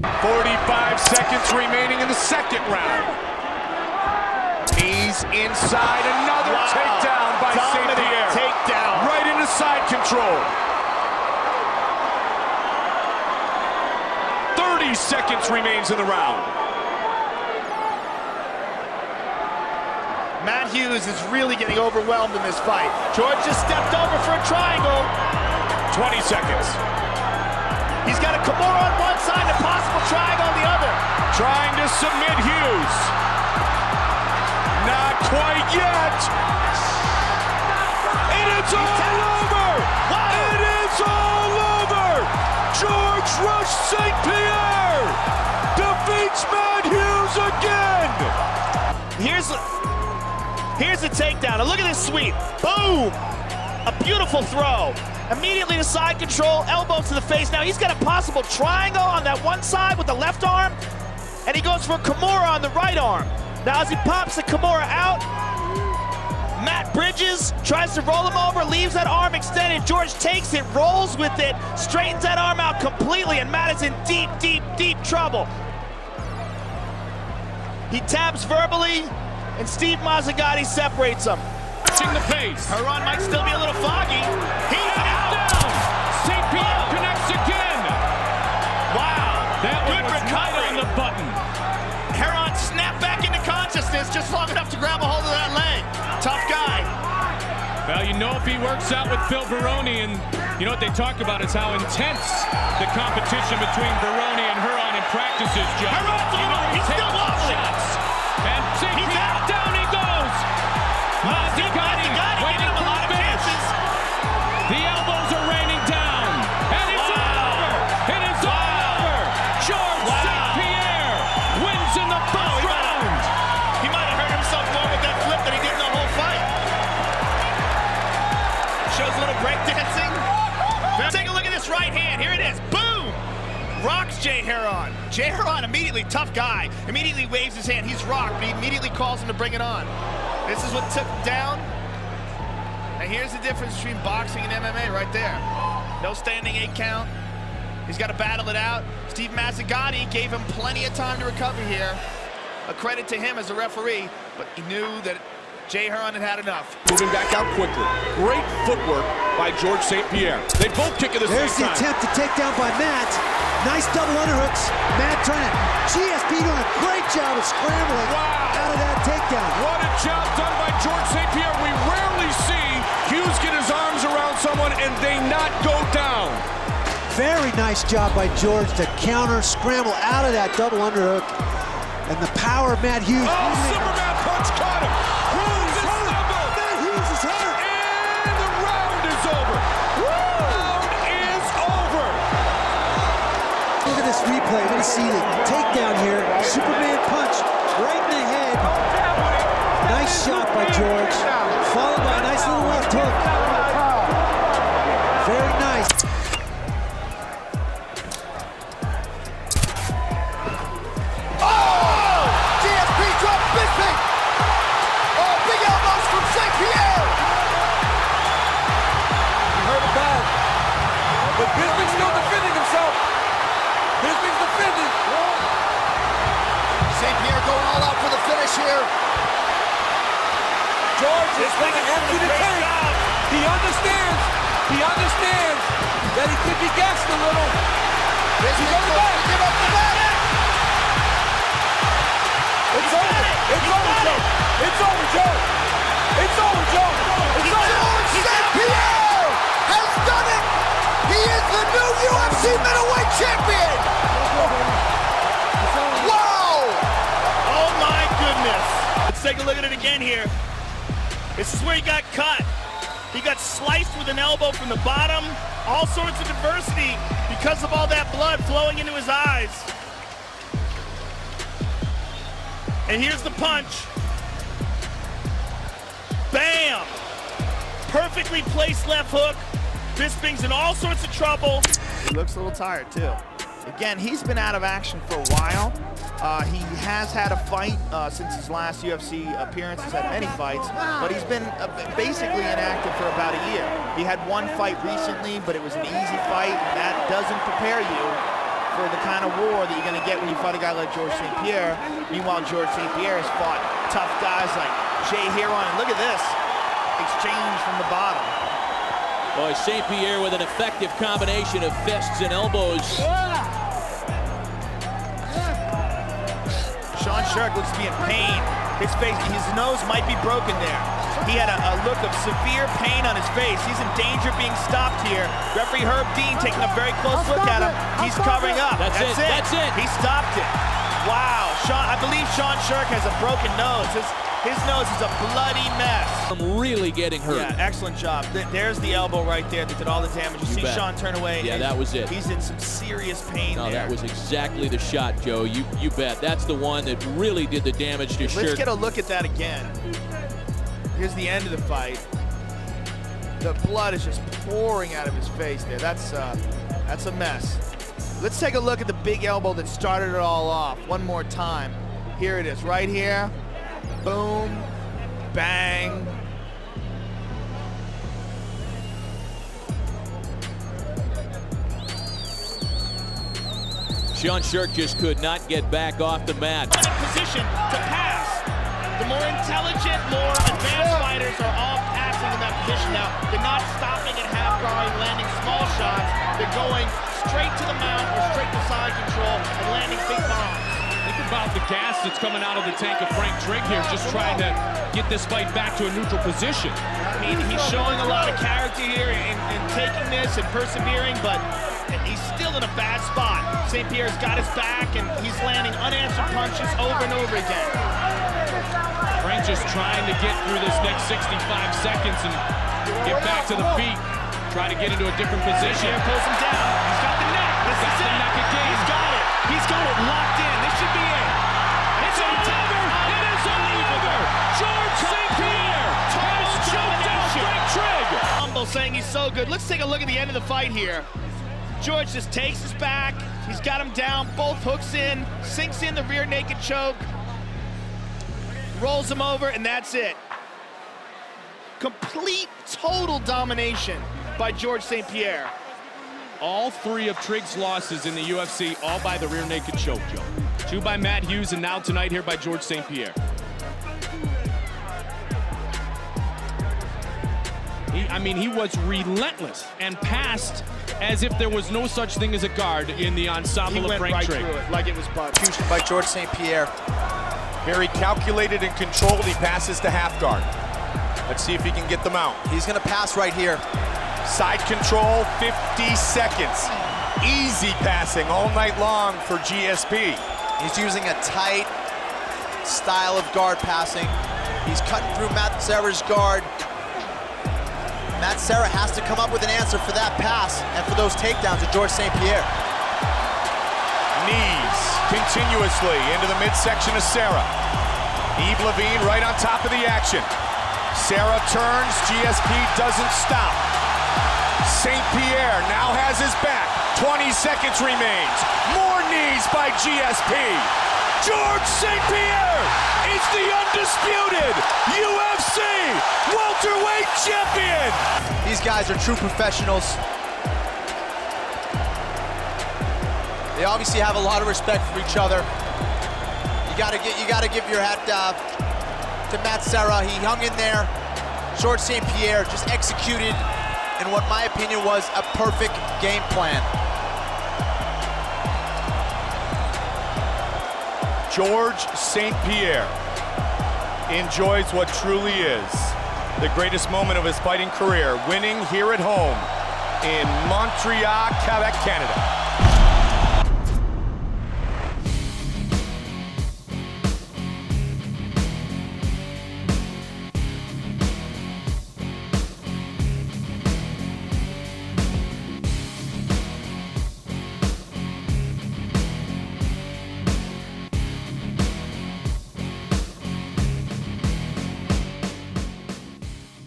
45 seconds remaining in the second round. He's inside, another takedown by St-Pierre. Takedown. Right into side control. 30 seconds remains in the round. Matt Hughes is really getting overwhelmed in this fight. George just stepped over for a triangle. 20 seconds. He's got a Kimura on one side and a possible triangle on the other. Trying to submit Hughes. Not quite yet. And it's all over. It is all over. George Rush St-Pierre defeats Matt Hughes again. Here's the takedown. And look at this sweep. Boom. A beautiful throw. Immediately to side control, elbow to the face. Now he's got a possible triangle on that one side with the left arm, and he goes for a Kimura on the right arm. Now as he pops the Kimura out, Matt bridges, tries to roll him over, leaves that arm extended. George takes it, rolls with it, straightens that arm out completely, and Matt is in deep, deep, deep trouble. He taps verbally, and Steve Mazzagatti separates him. Watching the pace. Hieron might still be a little foggy. He's out. Down. St-Pierre connects again. Wow. That good was recovery right on the button. Hieron snapped back into consciousness just long enough to grab a hold of that leg. Tough guy. Well, you know if he works out with Phil Baroni, and you know what they talk about is how intense the competition between Baroni and Hieron in practice is, Joe. Hieron's over. He's still wobbling. And St-Pierre, down he goes. Mazzagatti waiting him a lot of chances. The elbows are raining down. And it's all over. It is all over. George St-Pierre wins in the first round. He might have hurt himself more with that flip than he did in the whole fight. Shows a little breakdancing. Take a look at this right hand. Here it is. Boom! Rocks Hieron. Hieron immediately, tough guy, immediately waves his hand. He's rocked, but he immediately calls him to bring it on. This is what took him down. And here's the difference between boxing and MMA right there. No standing 8 count. He's got to battle it out. Steve Mazzagatti gave him plenty of time to recover here. A credit to him as a referee, but he knew that Hieron had enough. Moving back out quickly. Great footwork by George St-Pierre. They both kick at the same time. There's the attempt to take down by Matt. Nice double underhooks. Matt trying to, GSP doing a great job of scrambling out of that takedown. What a job done by George St-Pierre. We rarely see Hughes get his arms around someone and they not go down. Very nice job by George to counter, scramble out of that double underhook. And the power of Matt Hughes. Oh, Superman punch caught him. Matt Hughes is hurt. And the round is over. Round is over. Look at this replay. We're going to see the takedown here. Superman punch right in the head. Nice shot by George. Followed by a nice little left hook. Very nice. Oh! GSP drops Bisping! Oh, big elbows from St-Pierre! You heard it bad. But Bisping's still defending himself. Bisping's defending. St-Pierre going all out for the finish here. George is going to empty the tank. He understands. He understands that he could be gassed a little. He's on the back. Give up the back. It's over. It's over, Joe. It's over, Joe. It's over, Joe. It's over. George St-Pierre has done it. He is the new UFC middleweight champion. Wow. Oh my goodness. Let's take a look at it again here. This is where he got cut. He got sliced with an elbow from the bottom. All sorts of adversity because of all that blood flowing into his eyes. And here's the punch. Bam! Perfectly placed left hook. Bisping's in all sorts of trouble. He looks a little tired too. Again, he's been out of action for a while. He has had a fight since his last UFC appearance. He's had many fights, but he's been basically inactive for about a year. He had one fight recently, but it was an easy fight, and that doesn't prepare you for the kind of war that you're going to get when you fight a guy like George St-Pierre. Meanwhile, George St-Pierre has fought tough guys like Hieron. And look at this exchange from the bottom. Boy, St-Pierre with an effective combination of fists and elbows. Sherk looks to be in pain. His nose might be broken there. He had a look of severe pain on his face. He's in danger of being stopped here. Referee Herb Dean taking a very close look at him. He's covering up. That's it. That's it. He stopped it. Wow. I believe Sherk has a broken nose. His nose is a bloody mess. I'm really getting hurt. Yeah, excellent job. There's the elbow right there that did all the damage. You see bet. Sean turn away. Yeah, that was it. He's in some serious pain there. That was exactly the shot, Joe. You bet. That's the one that really did the damage to Sherk. Let's get a look at that again. Here's the end of the fight. The blood is just pouring out of his face there. That's a mess. Let's take a look at the big elbow that started it all off one more time. Here it is, right here. Boom, bang. Sherk just could not get back off the mat. Position to pass. The more intelligent, more advanced fighters are all passing in that position now. They're not stopping at half guard and landing small shots. They're going straight to the mount or straight to side control and landing big bombs. Think about the gas that's coming out of the tank of Frank Trigg here, just trying to get this fight back to a neutral position. I mean, he's showing a lot of character here in taking this and persevering, but he's still in a bad spot. St-Pierre's got his back, and he's landing unanswered punches over and over again. Frank just trying to get through this next 65 seconds and get back to the feet. Try to get into a different position. St-Pierre pulls him down. He's got the neck. This is it. Neck again. He's got it. He's got it locked in. This should be it. It's over. It is over. George St-Pierre has choked out Frank Trigg. Humble saying he's so good. Let's take a look at the end of the fight here. George just takes his back. He's got him down. Both hooks in. Sinks in the rear naked choke. Rolls him over, and that's it. Complete, total domination by George St-Pierre. All three of Trigg's losses in the UFC, all by the rear naked choke, Joe. 2 by Matt Hughes, and now tonight here by George St-Pierre. He was relentless and passed as if there was no such thing as a guard in the ensemble of Frank Trigg. He went right through it like it was butter. Execution by George St-Pierre. Very calculated and controlled. He passes to half guard. Let's see if he can get them out. He's gonna pass right here. Side control, 50 seconds. Easy passing all night long for GSP. He's using a tight style of guard passing. He's cutting through Matt Serra's guard. Matt Serra has to come up with an answer for that pass and for those takedowns of George St-Pierre. Knees continuously into the midsection of Serra. Yves Levine right on top of the action. Serra turns, GSP doesn't stop. St-Pierre now has his back. 20 seconds remains. More knees by GSP. George St-Pierre is the undisputed UFC welterweight champion. These guys are true professionals. They obviously have a lot of respect for each other. You gotta give your hat to Matt Serra. He hung in there. George St-Pierre just executed in what my opinion was a perfect game plan. George St-Pierre enjoys what truly is the greatest moment of his fighting career, winning here at home in Montreal, Quebec, Canada.